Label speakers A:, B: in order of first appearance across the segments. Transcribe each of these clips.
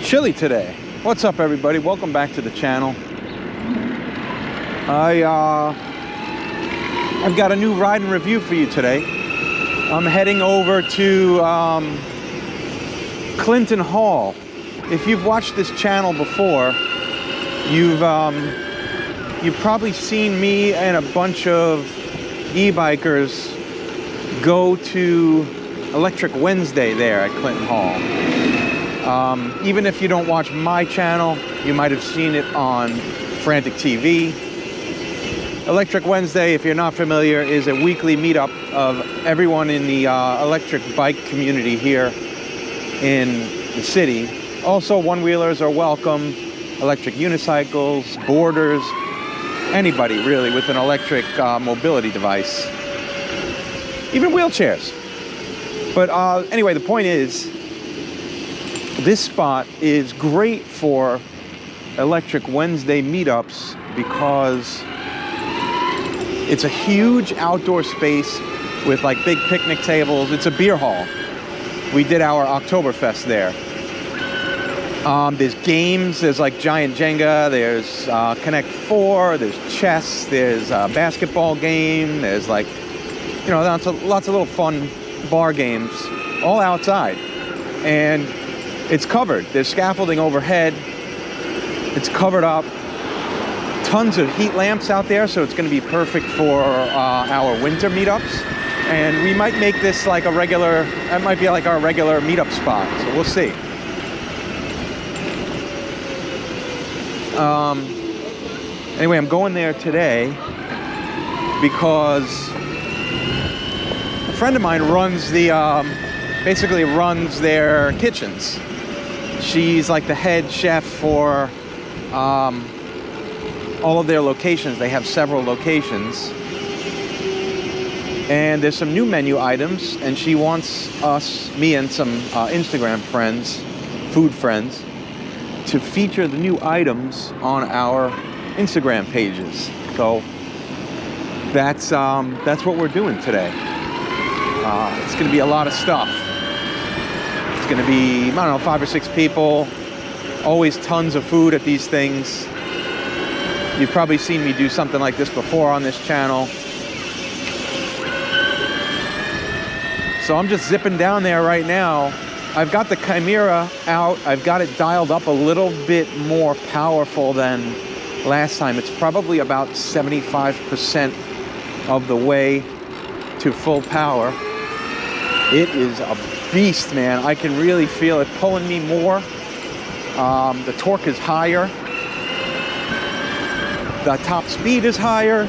A: chilly today. What's up, everybody? Welcome back to the channel. I've got a new ride and review for you today. I'm heading over to Clinton Hall. If you've watched this channel before, you've probably seen me and a bunch of e-bikers go to Electric Wednesday there at Clinton Hall. Even if you don't watch my channel, you might have seen it on Frantic TV. Electric Wednesday, if you're not familiar, is a weekly meetup of everyone in the electric bike community here in the city. Also, one-wheelers are welcome, electric unicycles, boarders, anybody really with an electric mobility device, even wheelchairs. But anyway, the point is, this spot is great for Electric Wednesday meetups because it's a huge outdoor space with like big picnic tables. It's a beer hall. We did our Oktoberfest there. There's games, there's like giant Jenga, there's Connect 4, there's chess, there's a basketball game, there's like, you know, lots of little fun bar games, all outside. And it's covered. There's scaffolding overhead. It's covered up. Tons of heat lamps out there, so it's going to be perfect for our winter meetups. And we might make this like a regular, that might be like our regular meetup spot, so we'll see. Anyway, I'm going there today because a friend of mine runs the, basically runs their kitchens. She's like the head chef for all of their locations. They have several locations. And there's some new menu items, and she wants us, me and some Instagram friends, food friends, to feature the new items on our Instagram pages. So that's what we're doing today. It's gonna be a lot of stuff. It's gonna be, I don't know, 5 or 6 people, always tons of food at these things. You've probably seen me do something like this before on this channel. So I'm just zipping down there right now. I've got the Chimera out. I've got it dialed up a little bit more powerful than last time. It's probably about 75% of the way to full power. It is a beast, man. I can really feel it pulling me more. The torque is higher. The top speed is higher.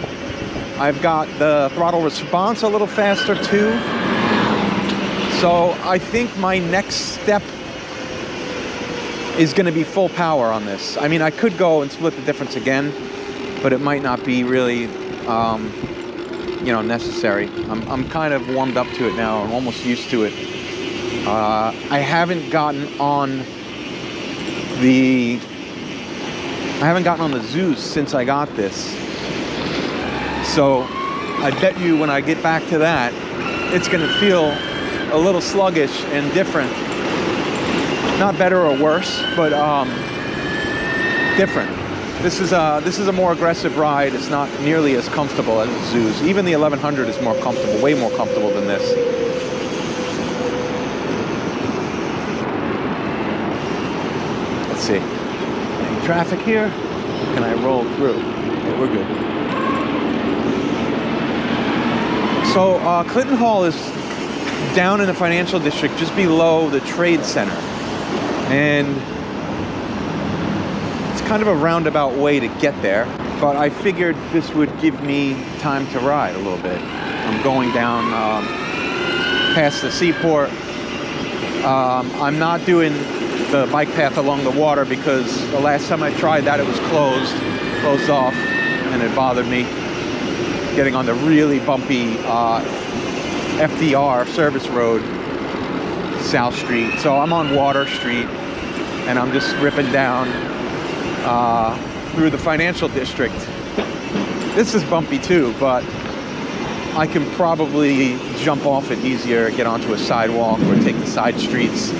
A: I've got the throttle response a little faster too. So I think my next step is going to be full power on this. I mean, I could go and split the difference again, but it might not be really, you know, necessary. I'm kind of warmed up to it now. I'm almost used to it. I haven't gotten on the Zeus since I got this. So I bet you when I get back to that, it's going to feel a little sluggish and different. Not better or worse, but different. This is a more aggressive ride. It's not nearly as comfortable as the Zeus. Even the 1100 is more comfortable, way more comfortable than this. Let's see. Any traffic here? Can I roll through? Okay, we're good. So Clinton Hall is down in the financial district, just below the Trade Center. And it's kind of a roundabout way to get there, but I figured this would give me time to ride a little bit. I'm going down past the seaport. I'm not doing the bike path along the water because the last time I tried that, it was closed off, and it bothered me. Getting on the really bumpy FDR service road, South Street. So I'm on Water Street, and I'm just ripping down through the financial district. This is bumpy too, but I can probably jump off it easier, get onto a sidewalk, or take the side streets.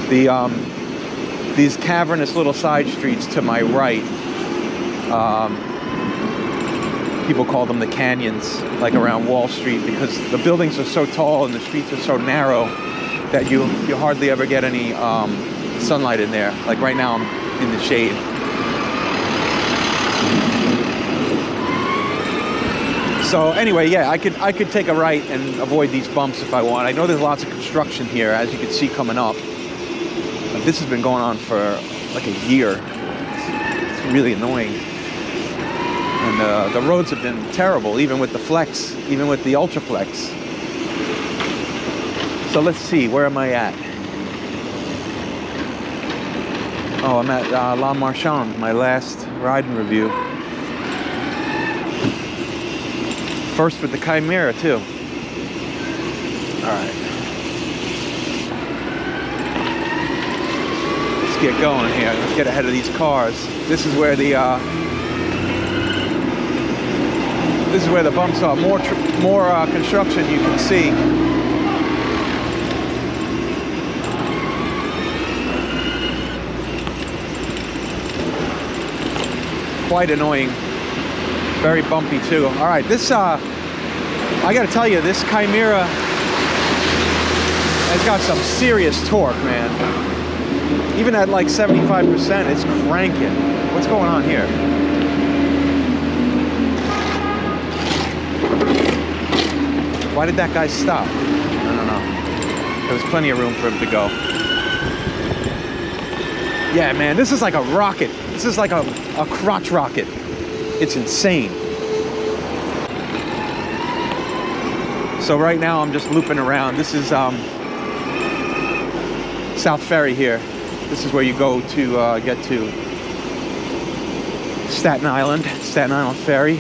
A: The these cavernous little side streets to my right. People call them the canyons, like around Wall Street, because the buildings are so tall and the streets are so narrow that you hardly ever get any sunlight in there. Like right now, I'm in the shade. So anyway, yeah, I could take a right and avoid these bumps if I want. I know there's lots of construction here, as you can see coming up. But this has been going on for like a year. It's really annoying. And the roads have been terrible, even with the Flex, even with the Ultra Flex. So let's see, where am I at? Oh, I'm at La Marchande, my last ride and review. First with the Chimera, too. All right. Let's get going here. Let's get ahead of these cars. This is where the bumps are. More construction you can see. Quite annoying. Very bumpy too. All right, this I gotta tell you, this Chimera has got some serious torque, man. Even at like 75%, it's cranking. What's going on here? Why did that guy stop? I don't know. There was plenty of room for him to go. Yeah, man, this is like a rocket. This is like a crotch rocket. It's insane. So right now I'm just looping around. This is South Ferry here. This is where you go to get to Staten Island Ferry.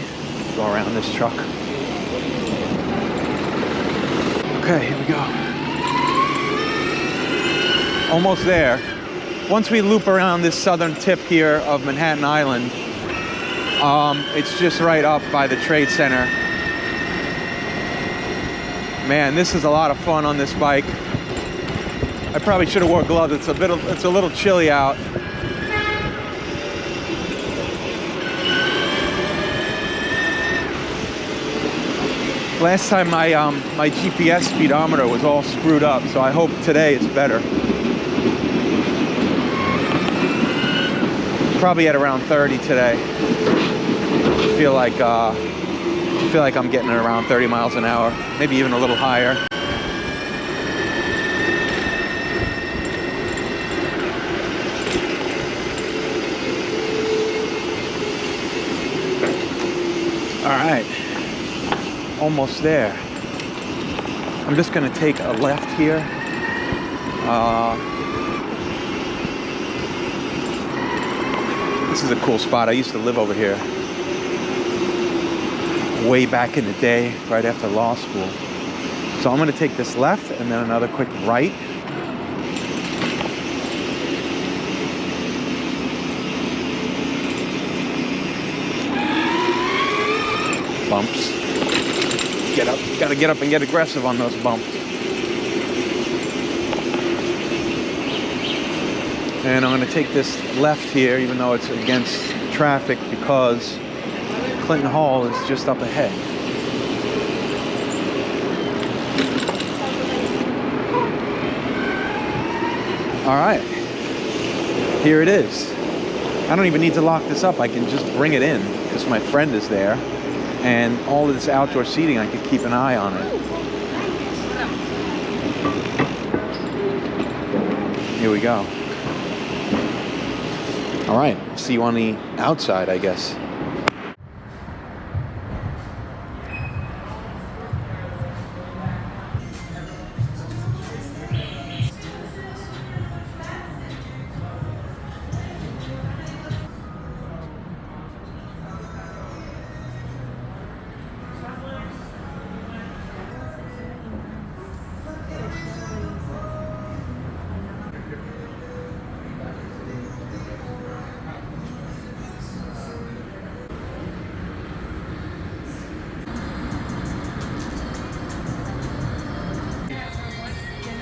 A: Go around this truck. Okay, here we go. Almost there. Once we loop around this southern tip here of Manhattan Island, it's just right up by the Trade Center. Man, this is a lot of fun on this bike. I probably should have wore gloves. It's a little chilly out. Last time my GPS speedometer was all screwed up, so I hope today it's better. Probably at around 30 today. I feel like I'm getting around 30 miles an hour, maybe even a little higher. All right, almost there. I'm just gonna take a left here. This is a cool spot. I used to live over here way back in the day, right after law school. So I'm gonna take this left and then another quick right. Bumps. Get up, gotta get up and get aggressive on those bumps. And I'm gonna take this left here, even though it's against traffic, because Clinton Hall is just up ahead. All right, here it is. I don't even need to lock this up. I can just bring it in because my friend is there. And all of this outdoor seating, I could keep an eye on it. Here we go. All right, see you on the outside, I guess.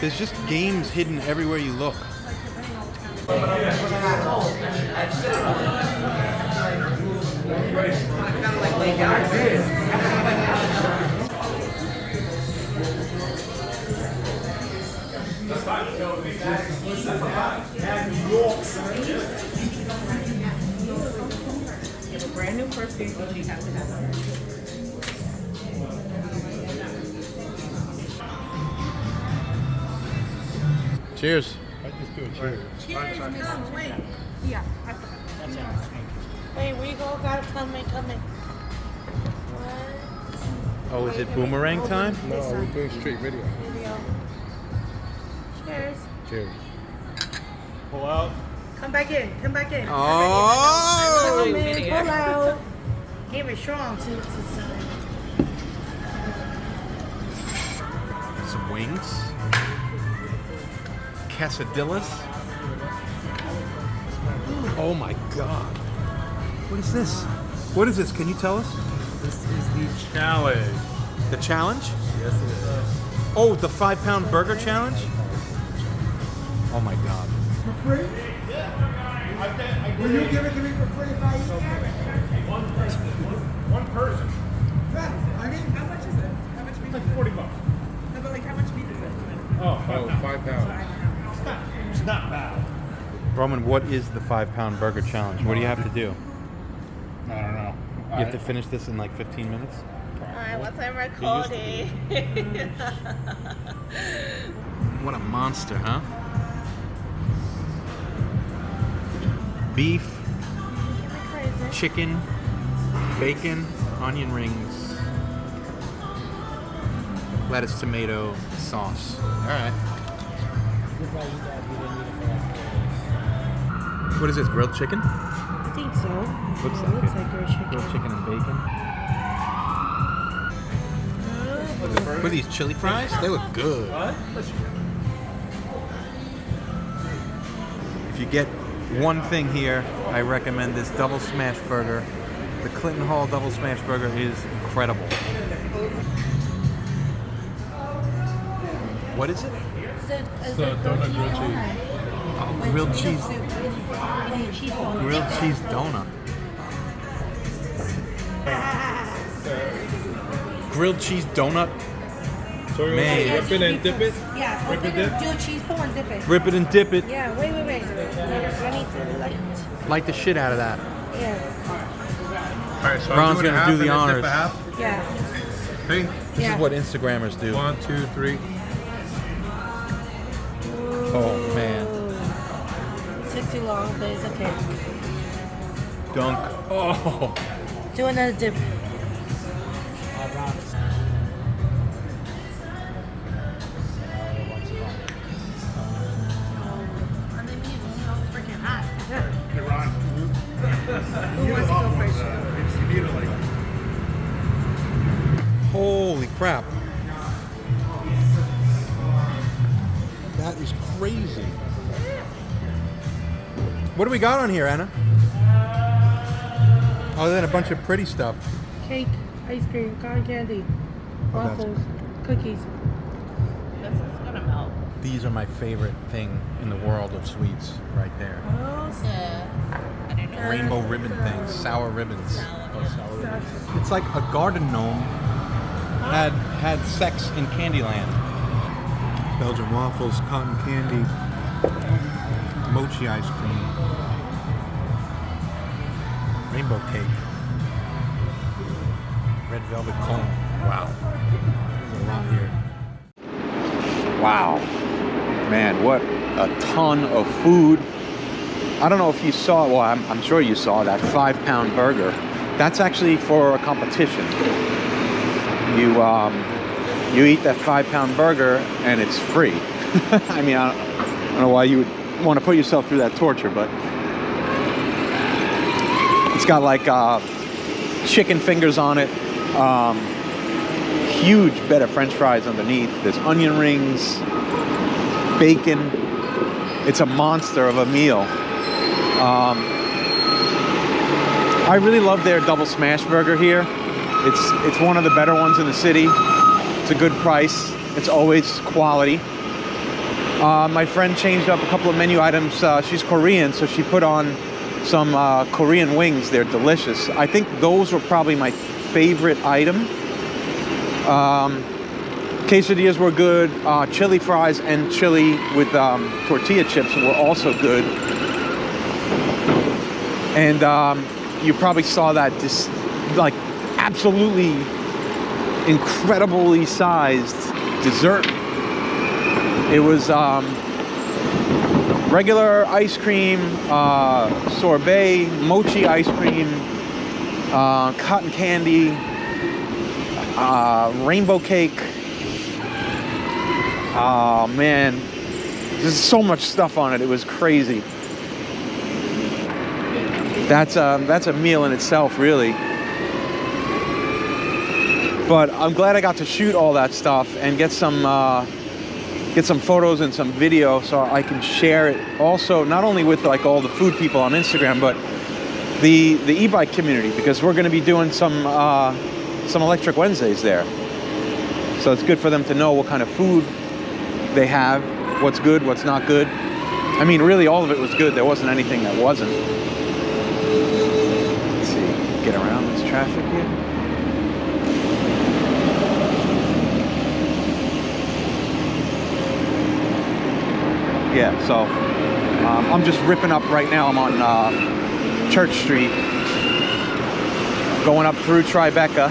A: There's just games hidden everywhere you look.
B: You have a brand new first date, but you have to have it.
A: Cheers.
C: I just do a cheers.
B: Cheers, Mrs. Wait. Yeah, I forgot.
C: That's all.
B: Hey, where you go? Gotta come in. What?
A: Oh, is it boomerang time?
C: No, we're doing straight video.
B: Video. Cheers.
C: Cheers. Pull out.
B: Come back in. Come back in.
A: Oh!
B: Come in. Pull out. Give it strong to
A: Some wings. Quesadillas. Oh my God. What is this? What is this? Can you tell us?
C: This is the challenge.
A: The challenge?
C: Yes, it is.
A: Oh, the 5-pound burger challenge? Oh my God.
D: For free? Yeah. Will you give it to me for free if I eat that?
C: One person. One person.
D: I mean,
B: how much is it? How much meat?
C: Like $40.
B: No, but like how much meat is it?
C: Oh, 5 pounds. It's not bad.
A: Roman, what is the 5-pound burger challenge? What do you have to do?
C: I don't know.
A: You have to finish this in like 15 minutes?
B: I wasn't recording.
A: What a monster, huh? Beef, chicken, bacon, onion rings, lettuce, tomato, sauce. All right. What is this, grilled chicken?
B: I think so.
A: Looks
B: It
A: like
B: looks
A: it.
B: like grilled chicken.
A: Grilled chicken and bacon. What are these, chili fries? They look good. If you get one thing here, I recommend this double smash burger. The Clinton Hall double smash burger is incredible. What is it?
C: So donut grilled cheese.
A: Oh, grilled cheese. Grilled cheese donut. Grilled cheese donut.
C: So you
A: Man.
C: rip it and dip it?
B: Yeah,
C: Rip it dip?
B: do a cheese pull and dip it.
A: Rip it and dip it.
B: Yeah, wait. I need to like,
A: Light the shit out of that.
B: yeah,
C: Alright, so
A: Ron's
C: I'm doing
A: gonna
C: half
A: do
C: and
A: the
C: then
A: honors.
C: dip a half.
B: yeah.
C: Hey,
A: This
B: Yeah.
A: is what Instagrammers do.
C: 1, 2, 3.
A: Oh man.
B: It took too long, but it's okay.
A: Dunk. Oh.
B: Do another dip.
C: Hey, Ron.
B: Who wants to go first?
C: Immediately.
A: Holy crap. That is crazy. What do we got on here, Anna? Other than a bunch of pretty stuff.
B: Cake, ice cream, cotton candy,
A: Oh, that's
B: waffles, cookies. This is gonna melt.
A: These are my favorite thing in the world of sweets, right there.
B: Oh, I didn't know.
A: Rainbow ribbon things, sour ribbons. It's like a garden gnome had sex in Candyland. Belgian waffles, cotton candy, mochi ice cream, rainbow cake, red velvet cone. Wow, there's a lot here. Wow, man, what a ton of food. I don't know if you saw, well, I'm sure you saw that 5-pound burger. That's actually for a competition. You eat that 5-pound burger and it's free. I mean, I don't know why you would want to put yourself through that torture, but it's got like chicken fingers on it, huge bed of French fries underneath. There's onion rings, bacon. It's a monster of a meal. I really love their double smash burger here. It's one of the better ones in the city. It's a good price. It's always quality. My friend changed up a couple of menu items. She's Korean, so she put on some Korean wings. They're delicious. I think those were probably my favorite item. Quesadillas were good. Chili fries and chili with tortilla chips were also good. And you probably saw that just like absolutely incredibly sized dessert. It was regular ice cream, sorbet, mochi ice cream, cotton candy, rainbow cake. Oh man, there's so much stuff on it. It was crazy. That's a meal in itself, really. But I'm glad I got to shoot all that stuff and get some photos and some video so I can share it. Also, not only with like all the food people on Instagram, but the e-bike community, because we're going to be doing some Electric Wednesdays there. So it's good for them to know what kind of food they have, what's good, what's not good. I mean, really, all of it was good. There wasn't anything that wasn't. Let's see, get around this traffic here. Yeah, so I'm just ripping up right now. I'm on Church Street, going up through Tribeca,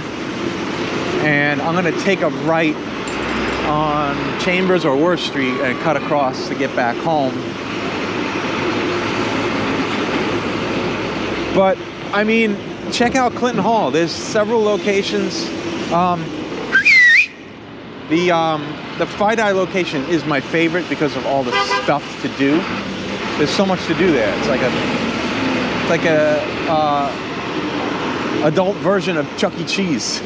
A: and I'm gonna take a right on Chambers or Worth Street and cut across to get back home. But I mean, check out Clinton Hall. There's several locations. The FiDi location is my favorite because of all the stuff to do. There's so much to do there. It's like a adult version of Chuck E. Cheese.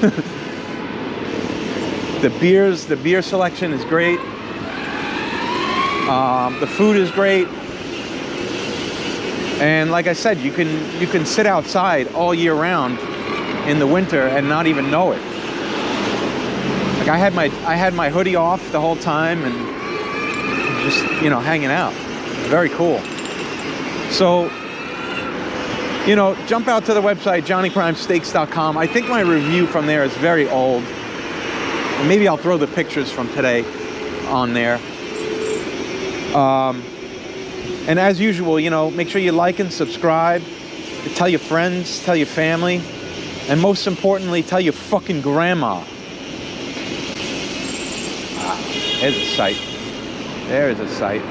A: The beer selection is great. The food is great. And like I said, you can sit outside all year round in the winter and not even know it. Like I had my hoodie off the whole time and just, you know, hanging out. Very cool. So, you know, jump out to the website, johnnyprimesteaks.com. I think my review from there is very old. Maybe I'll throw the pictures from today on there. And as usual, you know, make sure you like and subscribe. Tell your friends, tell your family, and most importantly, tell your fucking grandma. There's a sight. There is a sight.